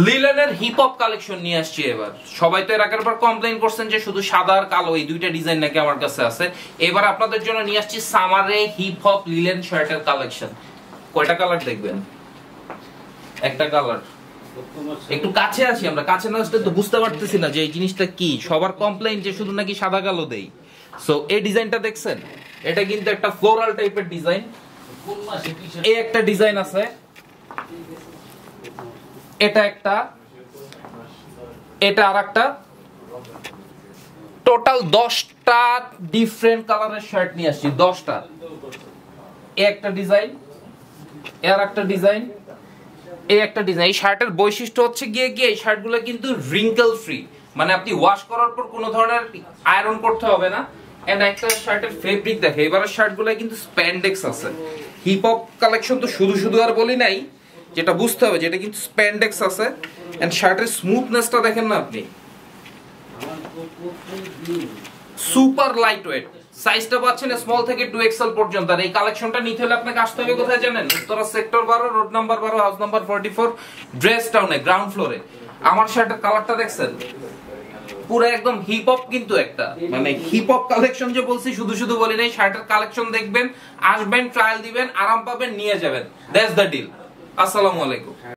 লিলেনের hip hop collection নিয়ে আসছি এবার। সবাই তো এর আগের বার কমপ্লেইন করছেন যে শুধু সাদা আর কালো এই দুইটা ডিজাইন নাকি আমার কাছে আছে। এবার আপনাদের জন্য নিয়ে আসছি সামারে হিপ হপ লিলেন শার্টের কালেকশন। কয়টা কালার দেখবেন? একটা কালার। একটু কাছে আছি আমরা, কাছে না আসলে তো বুঝতে পারতেছি না যে এই জিনিসটা কি। সবার কমপ্লেইন যে শুধু নাকি সাদা কালো দেই। সো এই ডিজাইনটা দেখছেন, এটা কিন্তু একটা ফ্লোরাল টাইপের ডিজাইন। এই একটা ডিজাইন আছে, এটা একটা, এটা আরেকটা। টোটাল 10টা ডিফারেন্ট কালারের শার্ট নিয়ে আসছি, 10টা। এই একটা ডিজাইন, এর একটা ডিজাইন, এই একটা ডিজাইন। এই শার্টের বৈশিষ্ট্য হচ্ছে গিয়ে এই শার্টগুলো কিন্তু রিঙ্কেল ফ্রি, মানে আপনি ওয়াশ করার পর কোনো ধরনের আয়রন করতে হবে না। এন্ড একটা শার্টের ফেব্রিক দেখে, এবারের শার্টগুলো কিন্তু স্প্যান্ডেক্স আছে। হিপ হপ কালেকশন তো শুধু শুধু আর বলি নাই, যেটা বুঝতে হবে যেটা কিন্তু স্প্যান্ডেক্স আছে। এন্ড শার্টের স্মুথনেসটা দেখেন না আপনি, সুপার লাইট ওয়েট। সাইজটা পাচ্ছেন স্মল থেকে 2XL পর্যন্ত। আর এই কালেকশনটা নিতে হলে আপনাকে আসতে হবে কোথায় জানেন? Uttara sector 12, road number 12, house number 44, dress টাউনে, গ্রাউন্ড ফ্লোরে। আমার শার্টের কালারটা দেখছেন, পুরো একদম হিপ হপ কিন্তু একটা, মানে হিপ হপ কালেকশন যে বলছি শুধু শুধু বলি নাই। শার্টের কালেকশন দেখবেন, আসবেন, ট্রায়াল দিবেন, আরাম পাবেন, নিয়ে যাবেন। That's the deal. আসসালামু আলাইকুম।